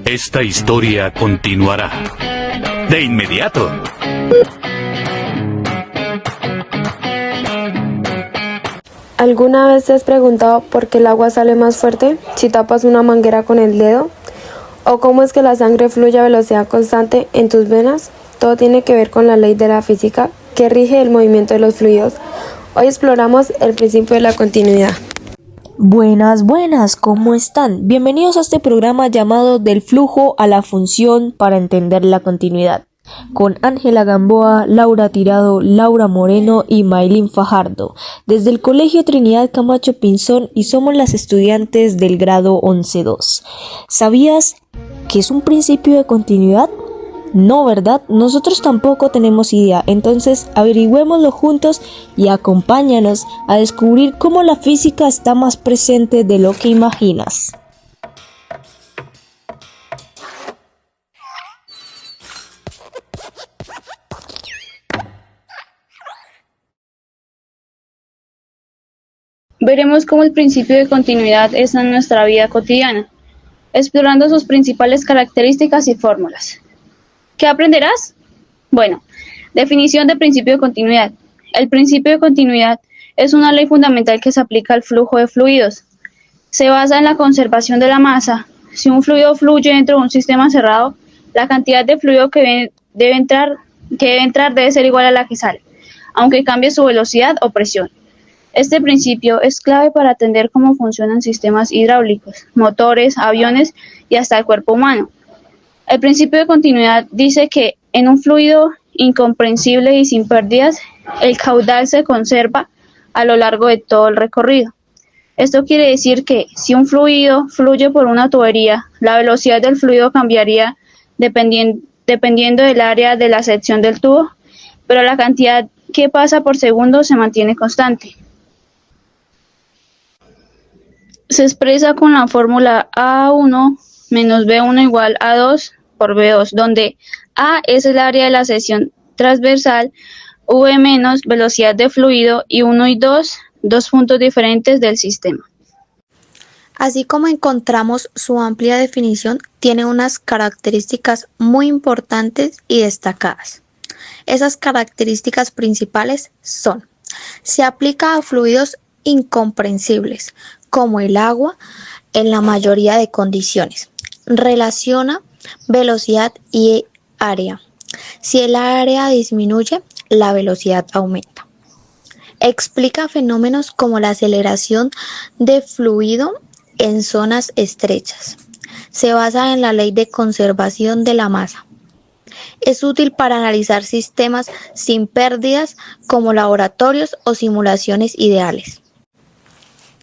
Esta historia continuará de inmediato. ¿Alguna vez te has preguntado por qué el agua sale más fuerte si tapas una manguera con el dedo? ¿O cómo es que la sangre fluye a velocidad constante en tus venas? Todo tiene que ver con la ley de la física que rige el movimiento de los fluidos. Hoy exploramos el principio de la continuidad. Buenas, ¿cómo están? Bienvenidos a este programa llamado Del flujo a la función para entender la continuidad, con Ángela Gamboa, Laura Tirado, Laura Moreno y Maylin Fajardo, desde el Colegio Trinidad Camacho Pinzón, y somos las estudiantes del grado 11-2. ¿Sabías que es un principio de continuidad? No, ¿verdad? Nosotros tampoco tenemos idea, entonces averigüémoslo juntos y acompáñanos a descubrir cómo la física está más presente de lo que imaginas. Veremos cómo el principio de continuidad está en nuestra vida cotidiana, explorando sus principales características y fórmulas. ¿Qué aprenderás? Bueno, definición de principio de continuidad. El principio de continuidad es una ley fundamental que se aplica al flujo de fluidos. Se basa en la conservación de la masa. Si un fluido fluye dentro de un sistema cerrado, la cantidad de fluido que debe entrar debe ser igual a la que sale, aunque cambie su velocidad o presión. Este principio es clave para entender cómo funcionan sistemas hidráulicos, motores, aviones y hasta el cuerpo humano. El principio de continuidad dice que en un fluido incomprensible y sin pérdidas, el caudal se conserva a lo largo de todo el recorrido. Esto quiere decir que si un fluido fluye por una tubería, la velocidad del fluido cambiaría dependiendo del área de la sección del tubo, pero la cantidad que pasa por segundo se mantiene constante. Se expresa con la fórmula A1 menos B1 igual a 2 por B2, donde A es el área de la sección transversal, V menos velocidad de fluido y 1 y 2 puntos diferentes del sistema. Así como encontramos su amplia definición, tiene unas características muy importantes y destacadas. Esas características principales son: se aplica a fluidos incomprensibles, como el agua, en la mayoría de condiciones. Relaciona velocidad y área. Si el área disminuye, la velocidad aumenta. Explica fenómenos como la aceleración de fluido en zonas estrechas. Se basa en la ley de conservación de la masa. Es útil para analizar sistemas sin pérdidas como laboratorios o simulaciones ideales.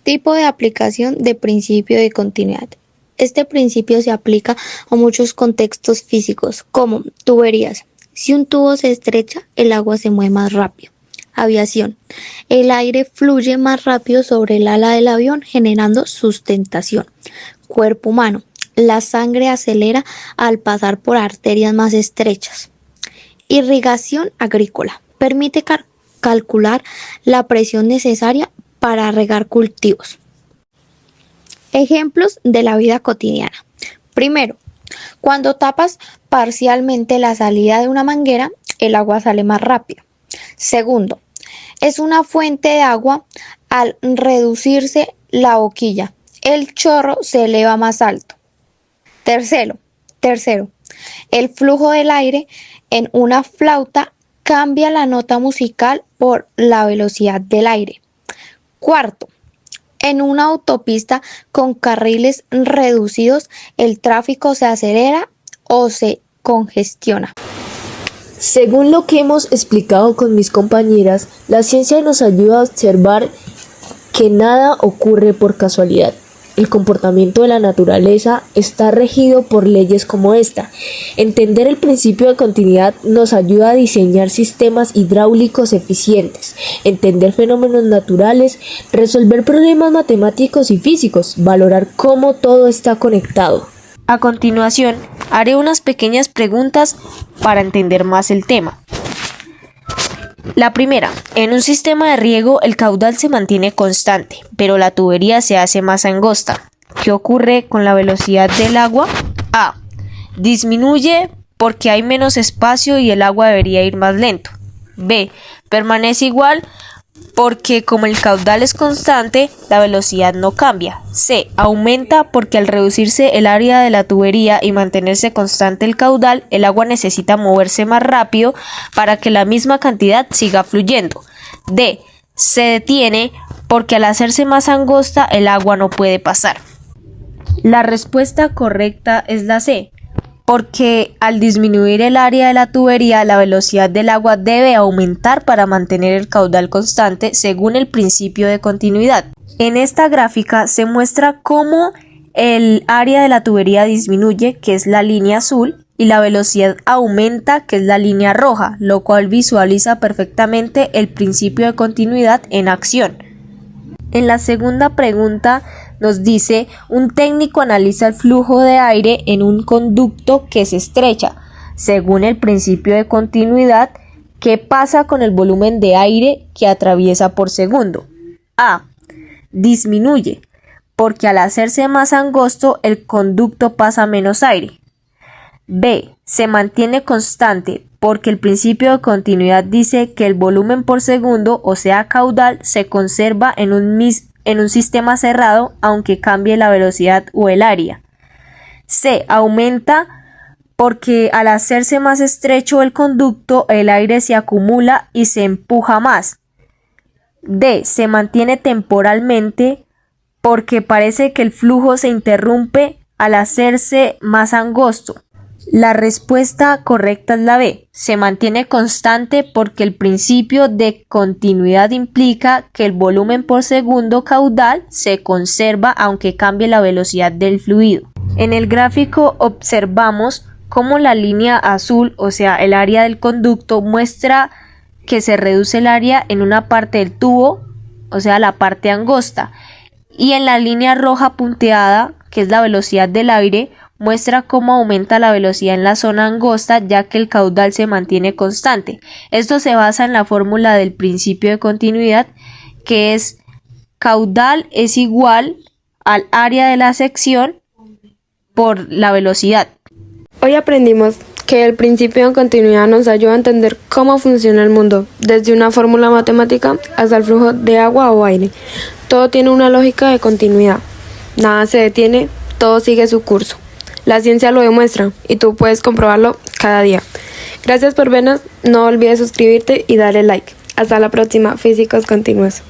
Tipo de aplicación de principio de continuidad. Este principio se aplica a muchos contextos físicos, como tuberías. Si un tubo se estrecha, el agua se mueve más rápido. Aviación. El aire fluye más rápido sobre el ala del avión, generando sustentación. Cuerpo humano. La sangre acelera al pasar por arterias más estrechas. Irrigación agrícola. Permite calcular la presión necesaria para regar cultivos. Ejemplos de la vida cotidiana. Primero, cuando tapas parcialmente la salida de una manguera, el agua sale más rápido. Segundo, es una fuente de agua. Al reducirse la boquilla, el chorro se eleva más alto. Tercero, el flujo del aire en una flauta cambia la nota musical por la velocidad del aire. Cuarto, en una autopista con carriles reducidos, el tráfico se acelera o se congestiona. Según lo que hemos explicado con mis compañeras, la ciencia nos ayuda a observar que nada ocurre por casualidad. El comportamiento de la naturaleza está regido por leyes como esta. Entender el principio de continuidad nos ayuda a diseñar sistemas hidráulicos eficientes, entender fenómenos naturales, resolver problemas matemáticos y físicos, valorar cómo todo está conectado. A continuación, haré unas pequeñas preguntas para entender más el tema. La primera, en un sistema de riego el caudal se mantiene constante, pero la tubería se hace más angosta. ¿Qué ocurre con la velocidad del agua? A. Disminuye porque hay menos espacio y el agua debería ir más lento. B. Permanece igual porque como el caudal es constante, la velocidad no cambia. C. Aumenta porque al reducirse el área de la tubería y mantenerse constante el caudal, el agua necesita moverse más rápido para que la misma cantidad siga fluyendo. D. Se detiene porque al hacerse más angosta el agua no puede pasar. La respuesta correcta es la C, porque al disminuir el área de la tubería, la velocidad del agua debe aumentar para mantener el caudal constante según el principio de continuidad. En esta gráfica se muestra cómo el área de la tubería disminuye, que es la línea azul, y la velocidad aumenta, que es la línea roja, lo cual visualiza perfectamente el principio de continuidad en acción. En la segunda pregunta nos dice, un técnico analiza el flujo de aire en un conducto que se estrecha. Según el principio de continuidad, ¿qué pasa con el volumen de aire que atraviesa por segundo? A. Disminuye, porque al hacerse más angosto el conducto pasa menos aire. B. Se mantiene constante, porque el principio de continuidad dice que el volumen por segundo, o sea caudal, se conserva en un sistema cerrado aunque cambie la velocidad o el área. C. Aumenta porque al hacerse más estrecho el conducto, el aire se acumula y se empuja más. D. Se mantiene temporalmente porque parece que el flujo se interrumpe al hacerse más angosto. La respuesta correcta es la B. Se mantiene constante porque el principio de continuidad implica que el volumen por segundo caudal se conserva aunque cambie la velocidad del fluido. En el gráfico observamos cómo la línea azul, o sea, el área del conducto, muestra que se reduce el área en una parte del tubo, o sea, la parte angosta, y en la línea roja punteada, que es la velocidad del aire, muestra cómo aumenta la velocidad en la zona angosta ya que el caudal se mantiene constante. Esto se basa en la fórmula del principio de continuidad, que es caudal es igual al área de la sección por la velocidad. Hoy aprendimos que el principio de continuidad nos ayuda a entender cómo funciona el mundo, desde una fórmula matemática hasta el flujo de agua o aire. Todo tiene una lógica de continuidad. Nada se detiene, todo sigue su curso. La ciencia lo demuestra y tú puedes comprobarlo cada día. Gracias por vernos, no olvides suscribirte y darle like. Hasta la próxima, Físicos Continuos.